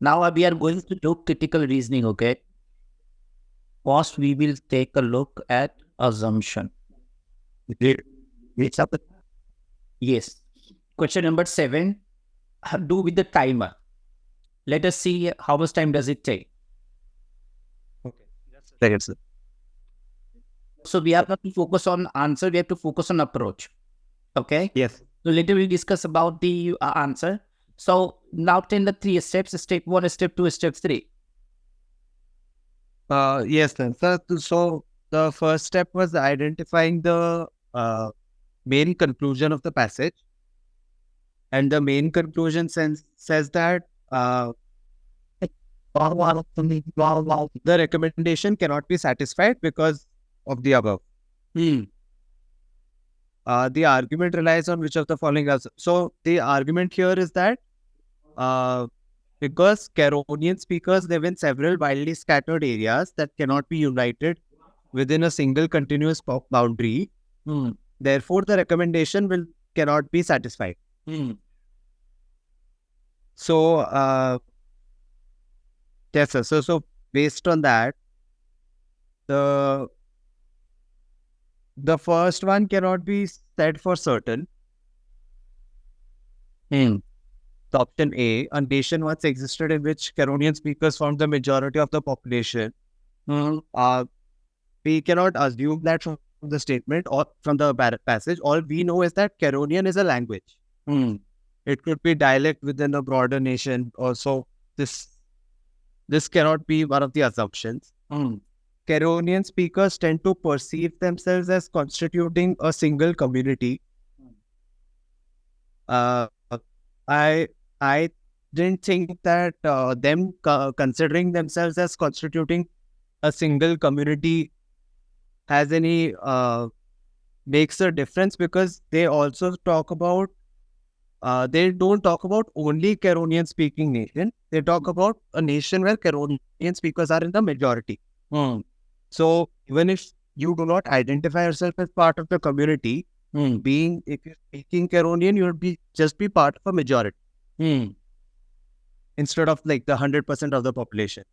Now we are going to do critical reasoning, okay? First, we will take a look at assumption. Yes. Question number 7, do with the timer. Let us see how much time does it take. Okay. Second, sir. So we have not to focus on answer, we have to focus on approach. Okay? Yes. So later we'll discuss about the answer. So now tell the 3 steps, step 1, step 2, step 3. Yes, sir. So the first step was identifying the main conclusion of the passage. And the main conclusion says that the recommendation cannot be satisfied because of the above. The argument relies on which of the following. So the argument here is that because Caronian speakers live in several widely scattered areas that cannot be united within a single continuous boundary, therefore the recommendation cannot be satisfied. So, yes, sir. So based on that, the first one cannot be said for certain. The option A, a nation once existed in which Caronian speakers formed the majority of the population. We cannot assume that from the statement or from the passage. All we know is that Caronian is a language. It could be dialect within a broader nation also. This cannot be one of the assumptions. Caronian speakers tend to perceive themselves as constituting a single community. I didn't think that them considering themselves as constituting a single community has any makes a difference, because they also talk about they don't talk about only Caronian speaking nation. They talk about a nation where Caronian speakers are in the majority. So even if you do not identify yourself as part of the community, if you're speaking Caronian, you would just be part of a majority. Instead of like the 100% of the population.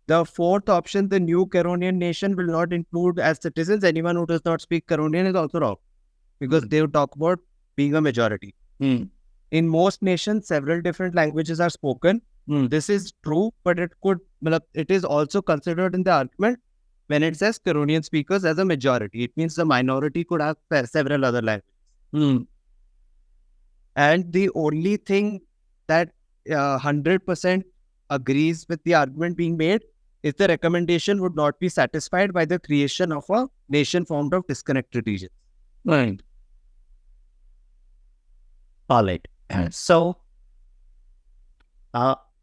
The fourth option, the new Caronian nation will not include as citizens anyone who does not speak Caronian, is also wrong, because they would talk about being a majority. In most nations, several different languages are spoken. This is true, but it is also considered in the argument when it says Caronian speakers as a majority. It means the minority could have several other languages. And the only thing that 100% agrees with the argument being made is the recommendation would not be satisfied by the creation of a nation formed of disconnected regions. Right. All right. So,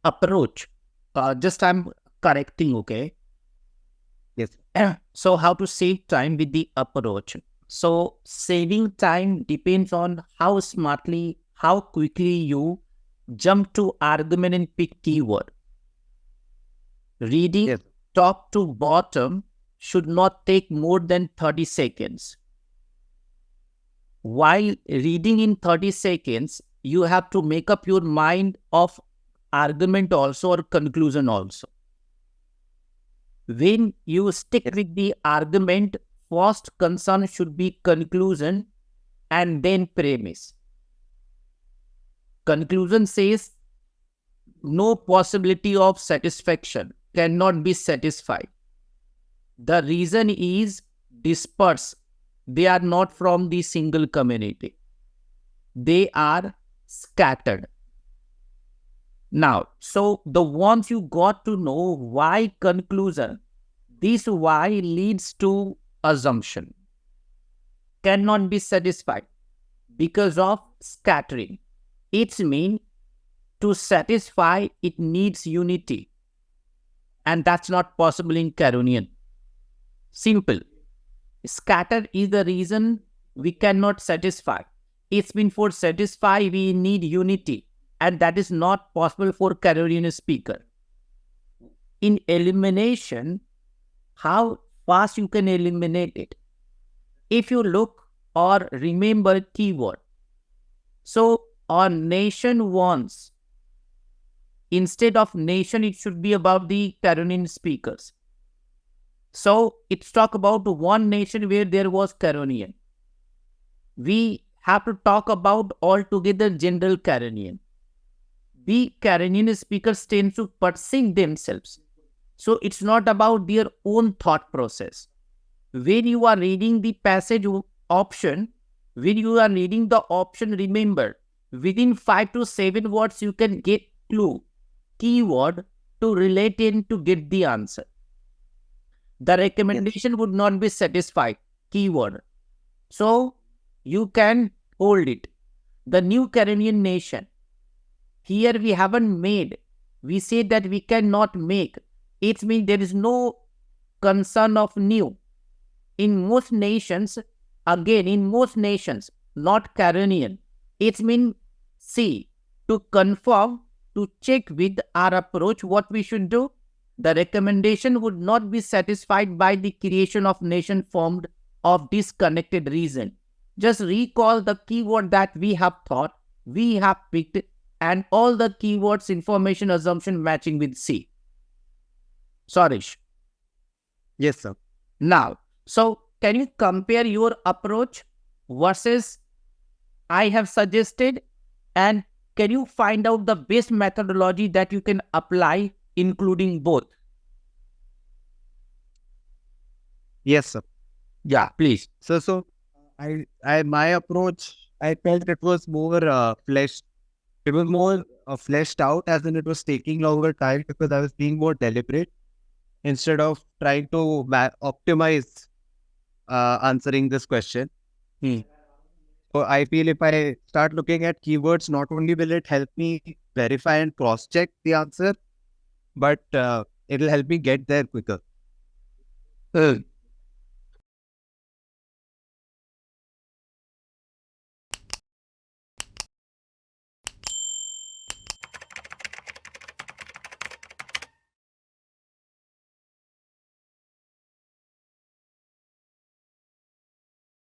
approach. Just I'm correcting, okay? Yes. So, how to save time with the approach? So, saving time depends on how smartly, how quickly you jump to argument and pick keyword. Reading top to bottom should not take more than 30 seconds. While reading in 30 seconds, you have to make up your mind of argument also or conclusion also. When you stick with the argument, first concern should be conclusion and then premise. Conclusion says no possibility of satisfaction, cannot be satisfied. The reason is dispersed. They are not from the single community. They are scattered. Now, so the ones you got to know why conclusion, this why leads to assumption. Cannot be satisfied because of scattering. It means to satisfy it needs unity. And that's not possible in Caronian. Simple. Scatter is the reason we cannot satisfy. It's been for satisfy we need unity. And that is not possible for Caronian speaker. In elimination, how fast you can eliminate it? If you look or remember keyword. So a nation wants, instead of nation, it should be about the Caronian speakers. So it's talk about one nation where there was Caronian. We have to talk about altogether general Caronian. The Caronian speakers tend to perceive themselves. So it's not about their own thought process. When you are reading the passage option, remember, within 5 to 7 words, you can get clue, keyword to relate in to get the answer. The recommendation would not be satisfied, keyword. So you can hold it. The new Caronian nation. Here we haven't made. We say that we cannot make. It means there is no concern of new. In most nations, not Caronian, it means see, to confirm, to check with our approach what we should do. The recommendation would not be satisfied by the creation of nation formed of disconnected reason. Just recall the keyword that we have thought, we have picked, and all the keywords, information, assumption matching with C. Sarish. Yes, sir. Now, so can you compare your approach versus I have suggested, and can you find out the best methodology that you can apply, including both? Yes, sir. Yeah, please. So my approach, I felt it was more fleshed. It was more fleshed out, as in it was taking longer time because I was being more deliberate instead of trying to optimize answering this question. So I feel if I start looking at keywords, not only will it help me verify and cross-check the answer, but it will help me get there quicker. Good.